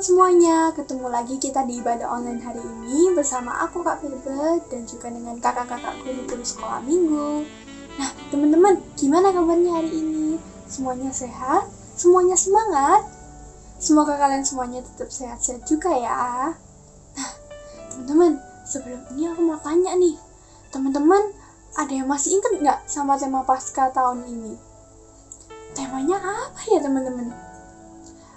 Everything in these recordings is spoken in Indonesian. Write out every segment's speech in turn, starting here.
semuanya, ketemu lagi kita di ibadah online hari ini bersama aku Kak Firbe dan juga dengan kakak-kakak guru sekolah minggu. Nah teman-teman, gimana kabarnya hari ini? Semuanya sehat? Semuanya semangat? Semoga kalian semuanya tetap sehat-sehat juga ya. Nah teman-teman, sebelum ini aku mau tanya nih, teman-teman ada yang masih ingat nggak sama tema Paskah tahun ini? Temanya apa ya teman-teman?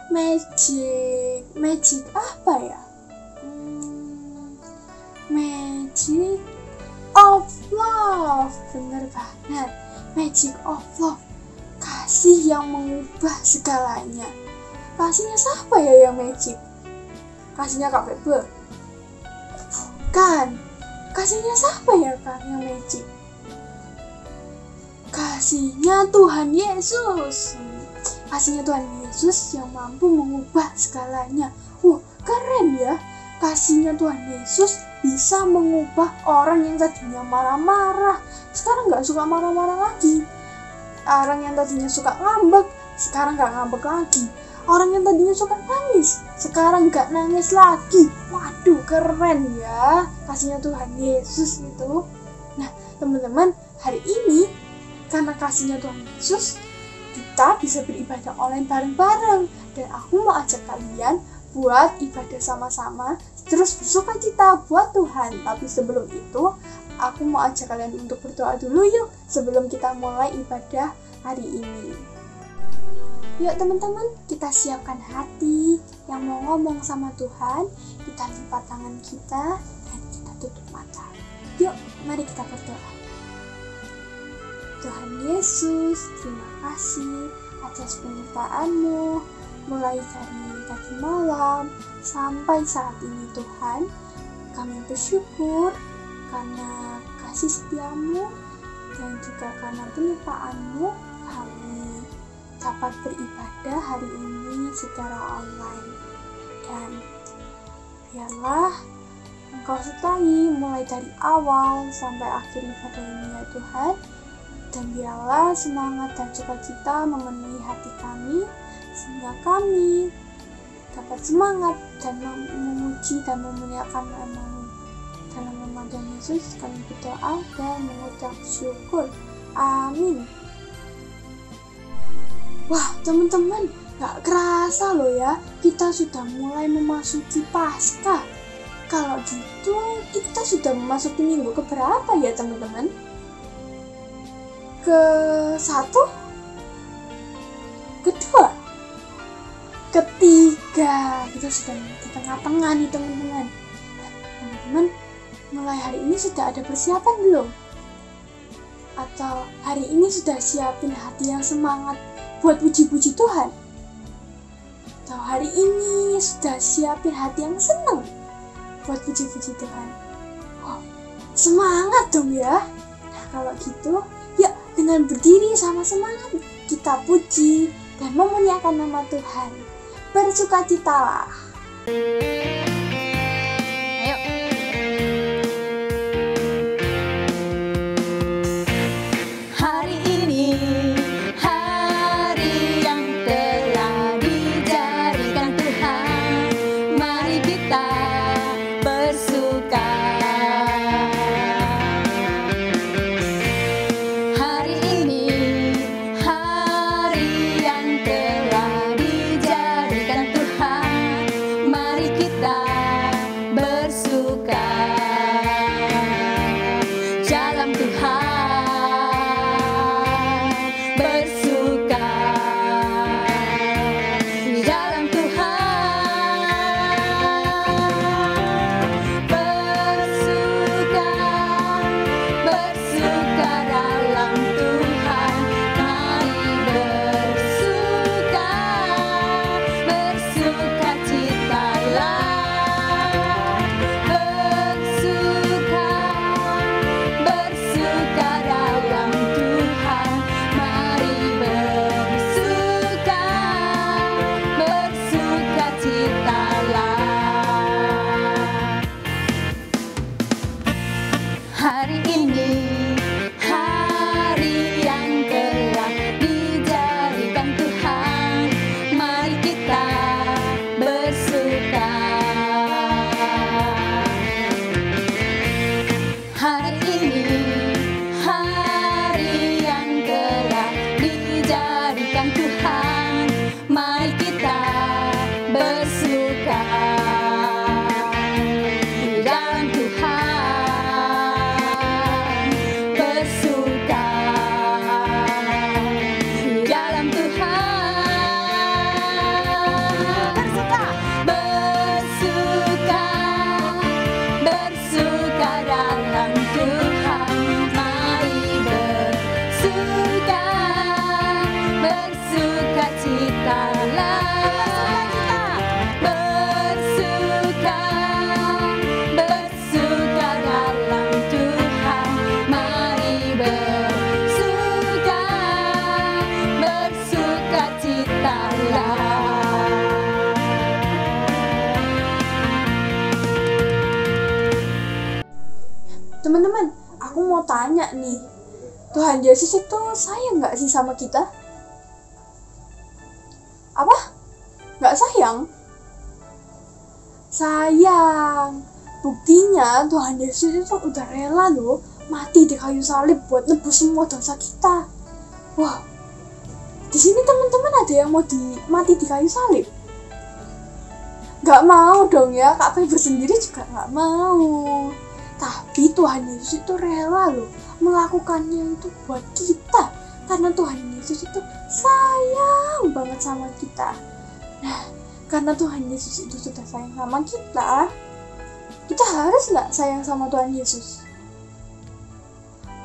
Magic apa ya? Magic of love, bener banget. Magic of love, kasih yang mengubah segalanya. Kasihnya siapa ya yang magic? Kasihnya Kak Bebe? Bukan. Kasihnya siapa ya Kak yang magic? Kasihnya Tuhan Yesus. Kasihnya Tuhan Yesus yang mampu mengubah segalanya. Keren ya. Kasihnya Tuhan Yesus bisa mengubah orang yang tadinya marah-marah, sekarang gak suka marah-marah lagi. Orang yang tadinya suka ngambek, sekarang gak ngambek lagi. Orang yang tadinya suka nangis, sekarang gak nangis lagi. Waduh, keren ya kasihnya Tuhan Yesus itu. Nah teman-teman, hari ini karena kasihnya Tuhan Yesus, kita bisa beribadah online bareng-bareng. Dan aku mau ajak kalian buat ibadah sama-sama, terus bersuka cita buat Tuhan. Tapi sebelum itu, aku mau ajak kalian untuk berdoa dulu yuk, sebelum kita mulai ibadah hari ini. Yuk teman-teman, kita siapkan hati yang mau ngomong sama Tuhan. Kita lipat tangan kita dan kita tutup mata. Yuk, mari kita berdoa. Tuhan Yesus, terima kasih atas penyertaan-Mu mulai dari tadi malam sampai saat ini Tuhan. Kami bersyukur karena kasih setia-Mu dan juga karena penyertaan-Mu kami dapat beribadah hari ini secara online. Dan biarlah Engkau sertai mulai dari awal sampai akhir ibadah ini ya Tuhan. Dan biarlah semangat dan sukacita memenuhi hati kami, sehingga kami dapat semangat dan memuji dan memuliakan nama-Mu. Dalam nama Tuhan Yesus kami berdoa dan mengucap syukur. Amin. Wah teman-teman, gak kerasa loh ya, kita sudah mulai memasuki Paskah. Kalau gitu, kita sudah memasuki minggu keberapa ya teman-teman? Ke-1, kedua, ketiga. Kita sudah di tengah-tengah nih teman-teman. Teman-teman, mulai hari ini sudah ada persiapan belum? Atau hari ini sudah siapin hati yang semangat buat puji-puji Tuhan? Atau hari ini sudah siapin hati yang senang buat puji-puji Tuhan? Semangat dong ya. Nah kalau gitu, dengan berdiri sama semangat, kita puji dan memuliakan nama Tuhan. Bersukacitalah. Ayo. Hari ini, hari yang telah dijadikan Tuhan. Mari kita bersuka. Bersuka tanya nih, Tuhan Yesus itu sayang nggak sih sama kita? Apa? Nggak sayang? Sayang. Buktinya Tuhan Yesus itu udah rela loh mati di kayu salib buat nebus semua dosa kita. Wah, di sini teman-teman ada yang mau mati di kayu salib? Nggak mau dong ya, Kak Feby sendiri juga nggak mau. Tapi Tuhan Yesus itu rela loh melakukannya itu buat kita, karena Tuhan Yesus itu sayang banget sama kita. Nah, karena Tuhan Yesus itu sudah sayang sama kita harus nggak sayang sama Tuhan Yesus?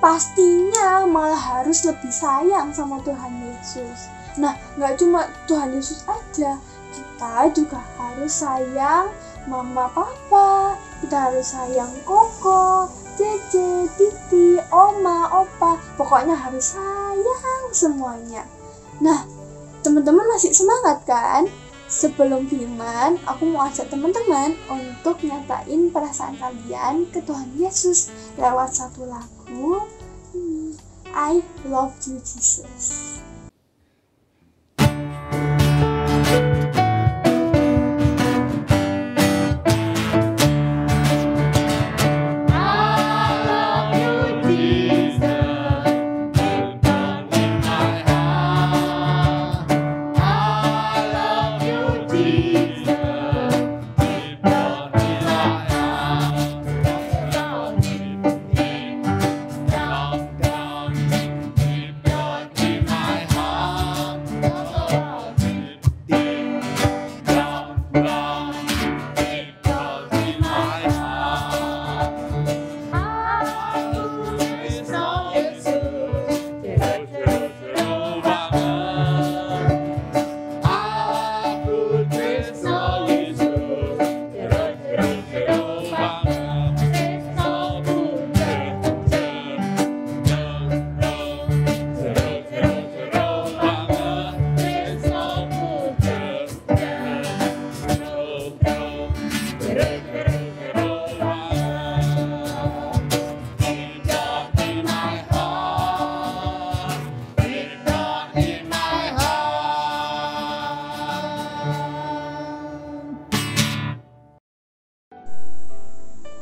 Pastinya malah harus lebih sayang sama Tuhan Yesus. Nah, nggak cuma Tuhan Yesus aja, kita juga harus sayang mama papa, kita harus sayang koko, cece, titi, oma, opa, pokoknya harus sayang semuanya. Nah, teman-teman masih semangat kan? Sebelum firman, aku mau ajak teman-teman untuk nyatain perasaan kalian ke Tuhan Yesus lewat satu lagu, I Love You Jesus.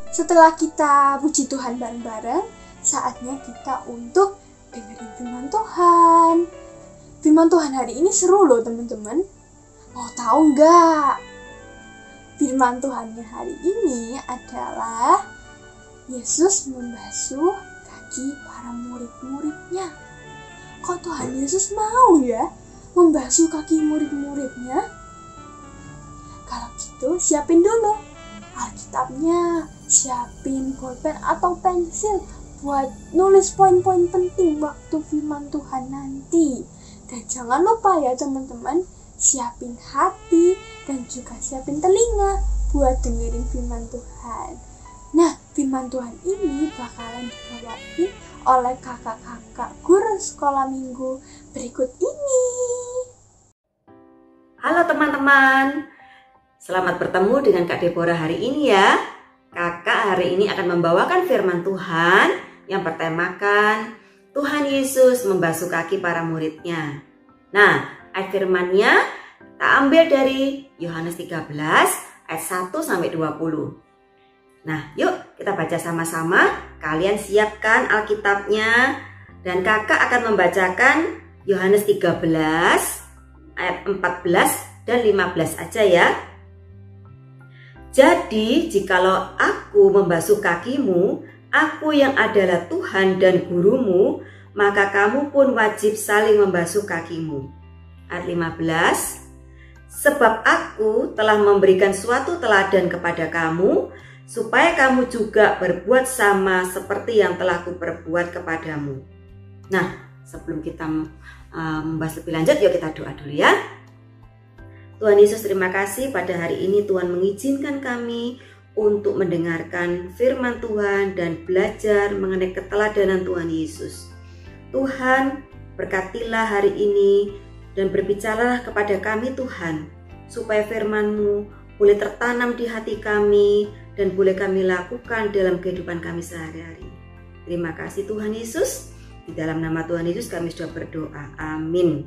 Setelah kita puji Tuhan bareng-bareng, saatnya kita untuk dengerin firman Tuhan. Firman Tuhan hari ini seru loh teman-teman. Mau tahu nggak? Firman Tuhannya hari ini adalah Yesus membasuh kaki para murid-muridnya. Kok Tuhan Yesus mau ya membasuh kaki murid-muridnya? Kalau gitu siapin dulu Alkitabnya, siapin bolpen atau pensil buat nulis poin-poin penting waktu firman Tuhan nanti. Dan jangan lupa ya teman-teman, siapin hati dan juga siapin telinga buat dengerin firman Tuhan. Nah, firman Tuhan ini bakalan dibawain oleh kakak-kakak guru sekolah minggu berikut ini. Halo teman-teman, selamat bertemu dengan Kak Deborah hari ini ya. Kakak hari ini akan membawakan firman Tuhan yang bertemakan Tuhan Yesus membasuh kaki para muridnya. Nah, ayat firman-Nya kita ambil dari Yohanes 13 ayat 1-20. Nah, yuk kita baca sama-sama. Kalian siapkan Alkitabnya dan kakak akan membacakan Yohanes 13 ayat 14 dan 15 aja ya. Jadi, jikalau aku membasuh kakimu, aku yang adalah Tuhan dan gurumu, maka kamu pun wajib saling membasuh kakimu. Ayat 15, sebab aku telah memberikan suatu teladan kepada kamu, supaya kamu juga berbuat sama seperti yang telah kuperbuat kepadamu. Nah, sebelum kita membahas lebih lanjut, yuk kita doa dulu ya. Tuhan Yesus, terima kasih pada hari ini Tuhan mengizinkan kami untuk mendengarkan firman Tuhan dan belajar mengenai keteladanan Tuhan Yesus. Tuhan, berkatilah hari ini dan berbicaralah kepada kami Tuhan, supaya firman-Mu boleh tertanam di hati kami dan boleh kami lakukan dalam kehidupan kami sehari-hari. Terima kasih Tuhan Yesus. Di dalam nama Tuhan Yesus kami sudah berdoa. Amin.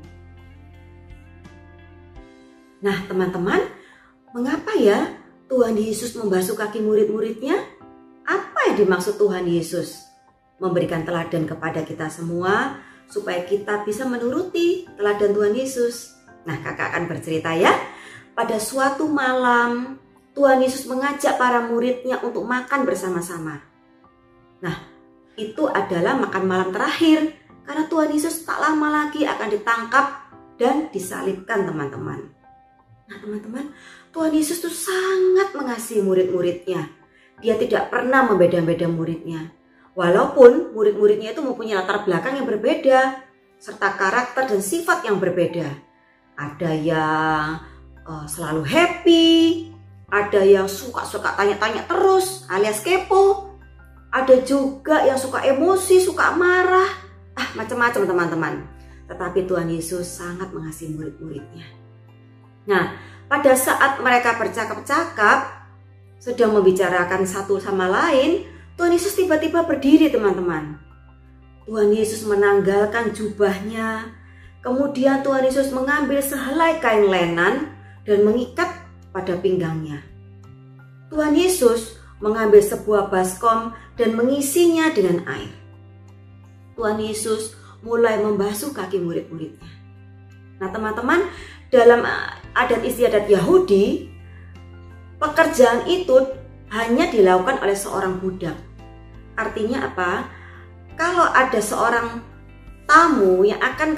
Nah teman-teman, mengapa ya Tuhan Yesus membasuh kaki murid-muridnya? Apa yang dimaksud Tuhan Yesus? Memberikan teladan kepada kita semua supaya kita bisa menuruti teladan Tuhan Yesus. Nah kakak akan bercerita ya. Pada suatu malam Tuhan Yesus mengajak para muridnya untuk makan bersama-sama. Nah itu adalah makan malam terakhir. Karena Tuhan Yesus tak lama lagi akan ditangkap dan disalibkan teman-teman. Nah teman-teman, Tuhan Yesus tuh sangat mengasihi murid-muridnya. Dia tidak pernah membeda-beda muridnya. Walaupun murid-muridnya itu mempunyai latar belakang yang berbeda, serta karakter dan sifat yang berbeda. Ada yang selalu happy, ada yang suka tanya-tanya terus alias kepo. Ada juga yang suka emosi, suka marah, macam-macam teman-teman. Tetapi Tuhan Yesus sangat mengasihi murid-muridnya. Nah, pada saat mereka bercakap-cakap, sedang membicarakan satu sama lain, Tuhan Yesus tiba-tiba berdiri teman-teman. Tuhan Yesus menanggalkan jubahnya, kemudian Tuhan Yesus mengambil sehelai kain lenan dan mengikat pada pinggangnya. Tuhan Yesus mengambil sebuah baskom dan mengisinya dengan air. Tuhan Yesus mulai membasuh kaki murid-muridnya. Nah teman-teman, dalam adat istiadat Yahudi, pekerjaan itu hanya dilakukan oleh seorang budak. Artinya apa? Kalau ada seorang tamu yang akan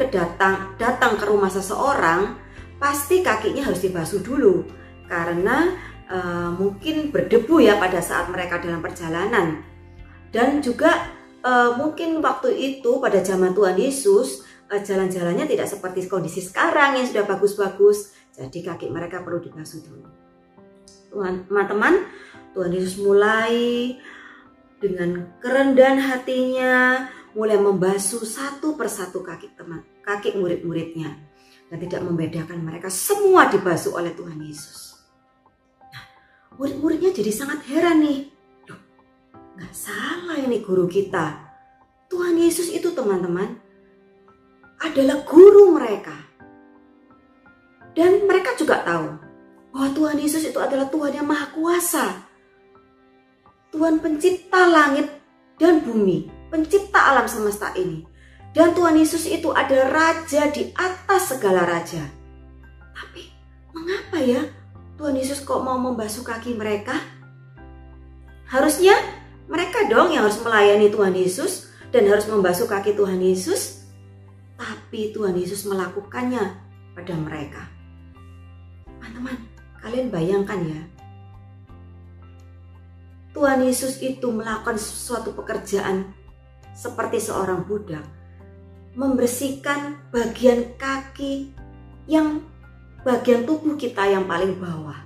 datang ke rumah seseorang, pasti kakinya harus dibasuh dulu. Karena mungkin berdebu ya pada saat mereka dalam perjalanan. Dan juga mungkin waktu itu pada zaman Tuhan Yesus, jalan-jalannya tidak seperti kondisi sekarang yang sudah bagus-bagus. Jadi kaki mereka perlu dibasuh dulu. Teman-teman, Tuhan Yesus mulai dengan kerendahan hatinya, mulai membasuh satu persatu kaki murid-muridnya. Dan tidak membedakan mereka, semua dibasuh oleh Tuhan Yesus. Nah, murid-muridnya jadi sangat heran nih. Loh, gak salah ini guru kita. Tuhan Yesus itu teman-teman adalah guru mereka. Dan mereka juga tahu bahwa Tuhan Yesus itu adalah Tuhan yang Maha Kuasa. Tuhan pencipta langit dan bumi, pencipta alam semesta ini. Dan Tuhan Yesus itu adalah raja di atas segala raja. Tapi mengapa ya Tuhan Yesus kok mau membasuh kaki mereka? Harusnya mereka dong yang harus melayani Tuhan Yesus dan harus membasuh kaki Tuhan Yesus. Tapi Tuhan Yesus melakukannya pada mereka. Teman-teman, kalian bayangkan ya. Tuhan Yesus itu melakukan suatu pekerjaan seperti seorang budak. Membersihkan bagian kaki yang bagian tubuh kita yang paling bawah.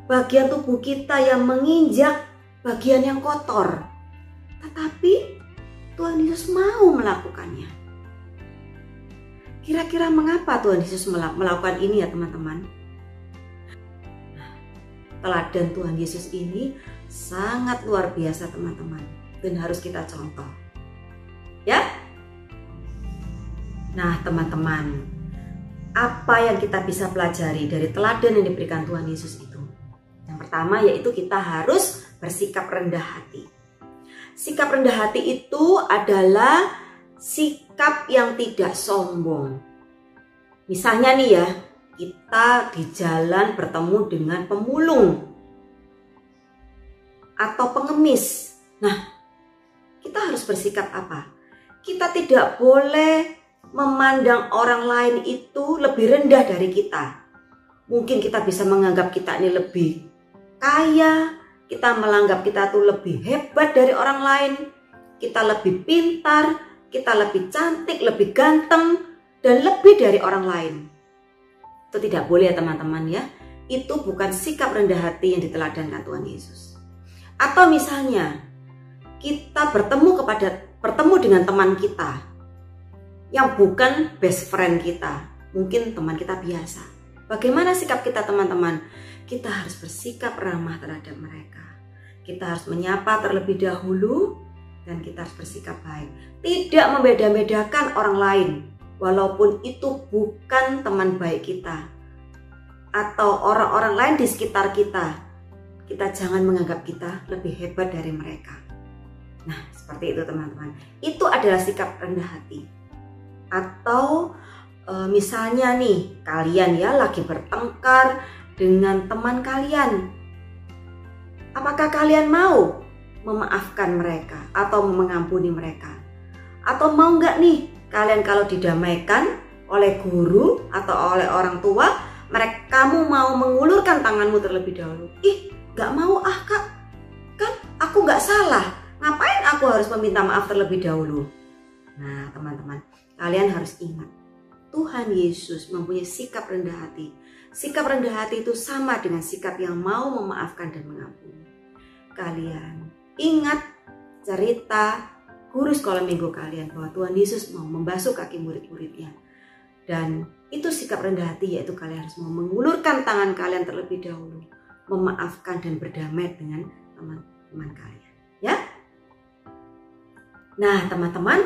Bagian tubuh kita yang menginjak bagian yang kotor. Tetapi Tuhan Yesus mau melakukannya. Kira-kira mengapa Tuhan Yesus melakukan ini ya teman-teman? Teladan Tuhan Yesus ini sangat luar biasa teman-teman. Dan harus kita contoh. Ya? Nah teman-teman, apa yang kita bisa pelajari dari teladan yang diberikan Tuhan Yesus itu? Yang pertama yaitu kita harus bersikap rendah hati. Sikap rendah hati itu adalah sikap yang tidak sombong. Misalnya nih ya, kita di jalan bertemu dengan pemulung atau pengemis. Nah, kita harus bersikap apa? Kita tidak boleh memandang orang lain itu lebih rendah dari kita. Mungkin kita bisa menganggap kita ini lebih kaya, kita menganggap kita tuh lebih hebat dari orang lain, kita lebih pintar, kita lebih cantik, lebih ganteng, dan lebih dari orang lain. Itu tidak boleh ya teman-teman ya. Itu bukan sikap rendah hati yang diteladankan Tuhan Yesus. Atau misalnya kita bertemu dengan teman kita yang bukan best friend kita, mungkin teman kita biasa. Bagaimana sikap kita teman-teman? Kita harus bersikap ramah terhadap mereka. Kita harus menyapa terlebih dahulu dan kita harus bersikap baik. Tidak membeda-bedakan orang lain, walaupun itu bukan teman baik kita atau orang-orang lain di sekitar kita. Kita jangan menganggap kita lebih hebat dari mereka. Nah, seperti itu teman-teman. Itu adalah sikap rendah hati. Atau misalnya nih, kalian ya lagi bertengkar dengan teman kalian. Apakah kalian mau memaafkan mereka atau mengampuni mereka? Atau mau nggak nih kalian kalau didamaikan oleh guru atau oleh orang tua, kamu mau mengulurkan tanganmu terlebih dahulu? Ih, nggak mau kak, kan aku nggak salah, ngapain aku harus meminta maaf terlebih dahulu? Nah teman-teman, kalian harus ingat, Tuhan Yesus mempunyai sikap rendah hati. Sikap rendah hati itu sama dengan sikap yang mau memaafkan dan mengampuni. Kalian ingat cerita guru sekolah minggu kalian bahwa Tuhan Yesus mau membasuh kaki murid-muridnya. Dan itu sikap rendah hati, yaitu kalian harus mau mengulurkan tangan kalian terlebih dahulu, memaafkan dan berdamai dengan teman-teman kalian. Ya. Nah teman-teman,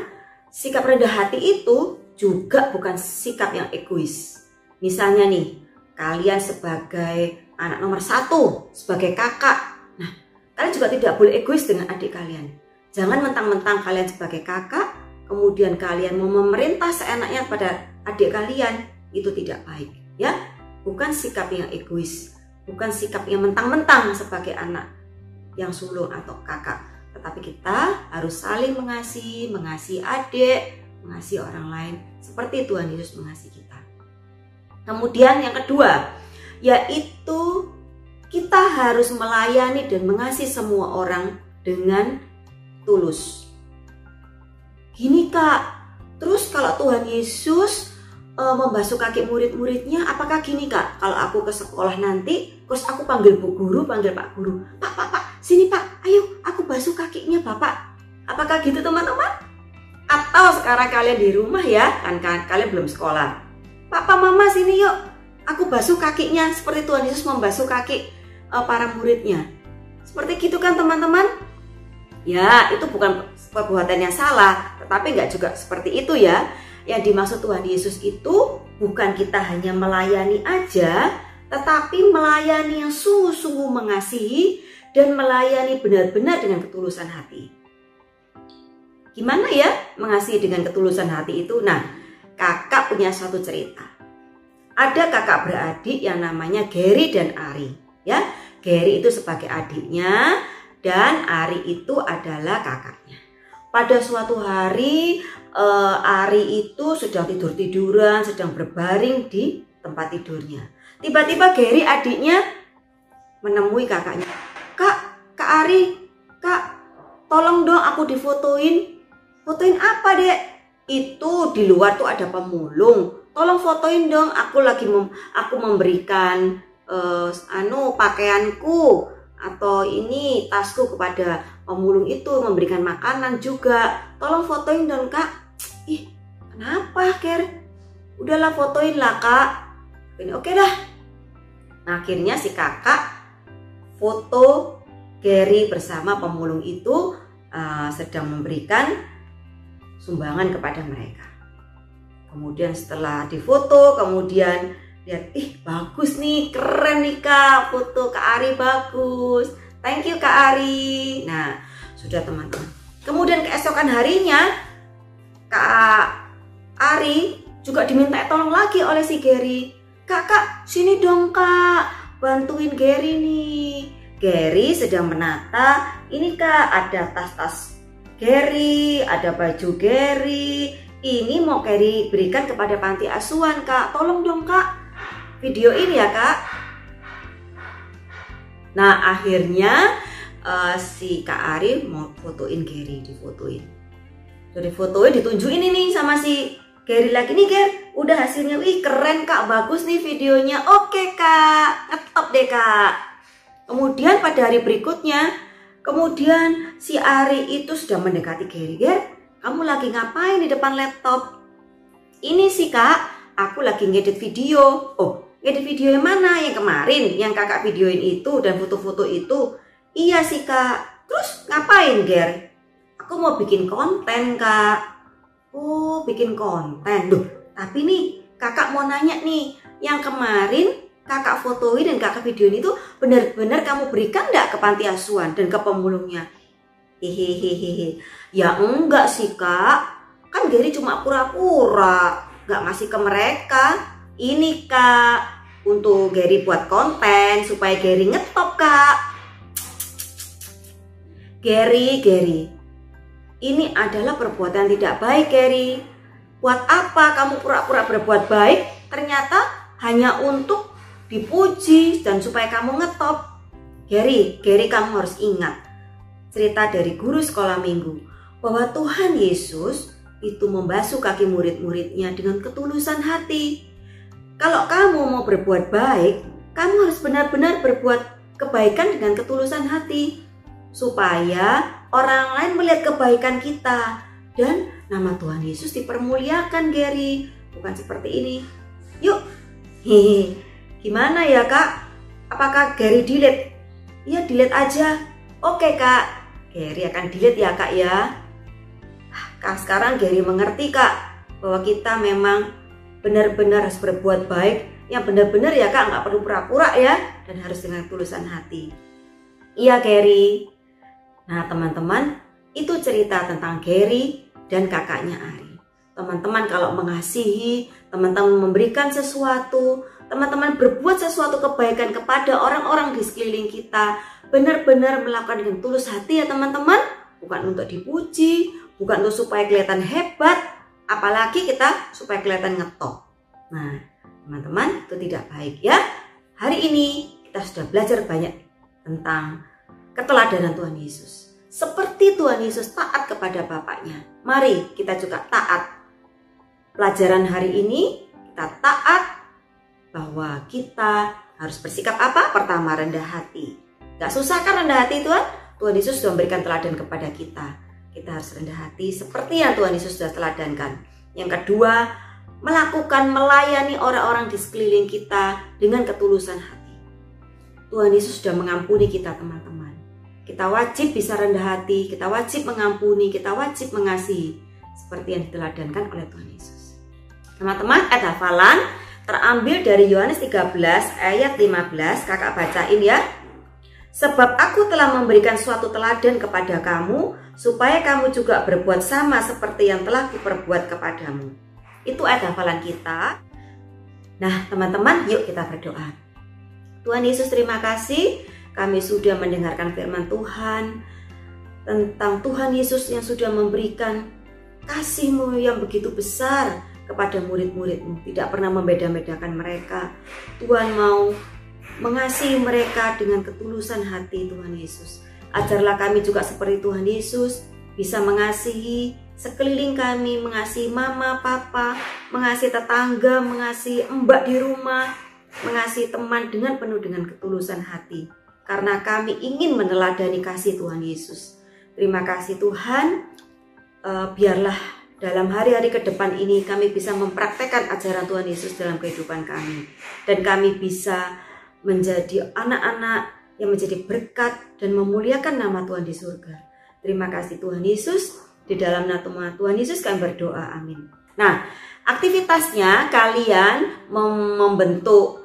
sikap rendah hati itu juga bukan sikap yang egois. Misalnya nih, kalian sebagai anak nomor 1, sebagai kakak, nah kalian juga tidak boleh egois dengan adik kalian. Jangan mentang-mentang kalian sebagai kakak, kemudian kalian mau memerintah seenaknya pada adik kalian. Itu tidak baik, ya. Bukan sikap yang egois, bukan sikap yang mentang-mentang sebagai anak yang sulung atau kakak. Tetapi kita harus saling mengasihi adik, mengasihi orang lain seperti Tuhan Yesus mengasihi kita. Kemudian yang kedua, yaitu kita harus melayani dan mengasihi semua orang dengan tulus. Gini kak, terus kalau Tuhan Yesus membasuh kaki murid-muridnya, apakah gini kak, kalau aku ke sekolah nanti, terus aku panggil bu guru, panggil pak guru, pak, sini pak, ayo aku basuh kakinya bapak. Apakah gitu teman-teman? Atau sekarang kalian di rumah ya, kan kalian belum sekolah, papa mama sini yuk, aku basuh kakinya seperti Tuhan Yesus membasuh kaki para muridnya. Seperti gitu kan teman-teman? Ya, itu bukan perbuatan yang salah, tetapi nggak juga seperti itu ya. Yang dimaksud Tuhan Yesus itu bukan kita hanya melayani aja, tetapi melayani yang sungguh-sungguh mengasihi dan melayani benar-benar dengan ketulusan hati. Gimana ya mengasihi dengan ketulusan hati itu? Nah, kakak punya suatu cerita. Ada kakak beradik yang namanya Gary dan Ari. Ya, Gary itu sebagai adiknya dan Ari itu adalah kakaknya. Pada suatu hari Ari itu sedang tidur-tiduran, sedang berbaring di tempat tidurnya. Tiba-tiba Gary adiknya menemui kakaknya. Kak Ari, kak, tolong dong aku difotoin. Fotoin apa dek? Itu di luar tuh ada pemulung. Tolong fotoin dong. Aku memberikan pakaianku atau ini tasku kepada pemulung itu, memberikan makanan juga. Tolong fotoin dong kak. Ih, kenapa Ger? Udahlah fotoin lah kak. Ini oke dah. Nah, akhirnya si kakak foto Gary bersama pemulung itu sedang memberikan sumbangan kepada mereka. Kemudian setelah difoto, kemudian lihat, ih bagus nih, keren nih kak, foto Kak Ari bagus, thank you Kak Ari. Nah sudah teman-teman, kemudian keesokan harinya Kak Ari juga diminta tolong lagi oleh si Gary. Kak sini dong kak, bantuin Gary nih. Gary sedang menata, ini kak ada tas-tas Gary, ada baju Gary, ini mau Gary berikan kepada panti asuhan kak, tolong dong kak, videoin ya kak. Nah akhirnya si Kak Ari mau fotoin Gary, difotoin. Sudah difotoin, ditunjukin ini sama si Gary lagi, nih Ger, udah hasilnya, wih keren kak, bagus nih videonya. Oke kak, ngetop deh kak. Kemudian pada hari berikutnya, kemudian si Ari itu sudah mendekati Gary. Ger, kamu lagi ngapain di depan laptop? Ini sih kak, aku lagi ngedit video. Oh, ngedit video yang mana? Yang kemarin, yang kakak videoin itu dan foto-foto itu? Iya sih kak. Terus ngapain Ger? Aku Aku mau bikin konten, Kak. Oh, bikin konten. Duh, tapi nih kakak mau nanya nih, yang kemarin kakak fotoin dan kakak videoin itu benar-benar kamu berikan nggak ke panti asuhan dan ke pemulungnya? Hehehehe. Ya enggak sih, Kak. Kan Gary cuma pura-pura nggak ngasih ke mereka. Ini, Kak, untuk Gary buat konten supaya Gary ngetop, Kak. Gary, ini adalah perbuatan tidak baik, Gary. Buat apa kamu pura-pura berbuat baik? Ternyata hanya untuk dipuji dan supaya kamu ngetop. Gary, kamu harus ingat cerita dari guru sekolah minggu bahwa Tuhan Yesus itu membasuh kaki murid-muridnya dengan ketulusan hati. Kalau kamu mau berbuat baik, kamu harus benar-benar berbuat kebaikan dengan ketulusan hati supaya orang lain melihat kebaikan kita dan nama Tuhan Yesus dipermuliakan, Gary. Bukan seperti ini. Yuk, gimana ya, Kak? Apakah Gary delete? Iya, delete aja. Oke, Kak, Gary akan delete ya, Kak ya. Kak, sekarang Gary mengerti, Kak, bahwa kita memang benar-benar harus berbuat baik. Yang benar-benar ya, Kak, nggak perlu pura-pura ya, dan harus dengan ketulusan hati. Iya, Gary. Nah, teman-teman, itu cerita tentang Gary dan kakaknya Ari. Teman-teman kalau mengasihi, teman-teman memberikan sesuatu, teman-teman berbuat sesuatu kebaikan kepada orang-orang di sekeliling kita, benar-benar melakukan dengan tulus hati ya teman-teman. Bukan untuk dipuji, bukan untuk supaya kelihatan hebat, apalagi kita supaya kelihatan ngetop. Nah, teman-teman, itu tidak baik ya. Hari ini kita sudah belajar banyak tentang keteladanan Tuhan Yesus. Seperti Tuhan Yesus taat kepada Bapaknya, mari kita juga taat. Pelajaran hari ini kita taat bahwa kita harus bersikap apa? Pertama, rendah hati. Gak susah kan rendah hati, Tuhan? Tuhan Yesus sudah memberikan teladan kepada kita. Kita harus rendah hati seperti yang Tuhan Yesus sudah teladankan. Yang kedua, melakukan melayani orang-orang di sekeliling kita dengan ketulusan hati. Tuhan Yesus sudah mengampuni kita, teman-teman. Kita wajib bisa rendah hati, kita wajib mengampuni, kita wajib mengasihi seperti yang diteladankan oleh Tuhan Yesus. Teman-teman, ayat hafalan terambil dari Yohanes 13 ayat 15, kakak bacain ya. Sebab aku telah memberikan suatu teladan kepada kamu, supaya kamu juga berbuat sama seperti yang telah kuperbuat kepadamu. Itu ayat hafalan kita. Nah, teman-teman, yuk kita berdoa. Tuhan Yesus, terima kasih kami sudah mendengarkan firman Tuhan tentang Tuhan Yesus yang sudah memberikan kasih-Mu yang begitu besar kepada murid-murid-Mu, tidak pernah membeda-bedakan mereka. Tuhan mau mengasihi mereka dengan ketulusan hati, Tuhan Yesus. Ajarlah kami juga seperti Tuhan Yesus, bisa mengasihi sekeliling kami, mengasihi mama, papa, mengasihi tetangga, mengasihi mbak di rumah, mengasihi teman dengan penuh dengan ketulusan hati. Karena kami ingin meneladani kasih Tuhan Yesus. Terima kasih Tuhan, biarlah dalam hari-hari ke depan ini kami bisa mempraktekkan ajaran Tuhan Yesus dalam kehidupan kami. Dan kami bisa menjadi anak-anak yang menjadi berkat dan memuliakan nama Tuhan di surga. Terima kasih Tuhan Yesus. Di dalam nama Tuhan Yesus kami berdoa, amin. Nah, aktivitasnya kalian membentuk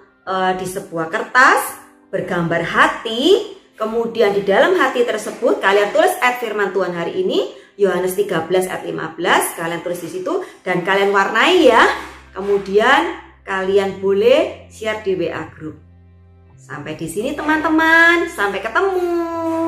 di sebuah kertas bergambar hati. Kemudian di dalam hati tersebut kalian tulis ayat firman Tuhan hari ini, Yohanes 13 ayat 15, kalian tulis di situ dan kalian warnai ya. Kemudian kalian boleh share di WA group. Sampai di sini teman-teman, sampai ketemu.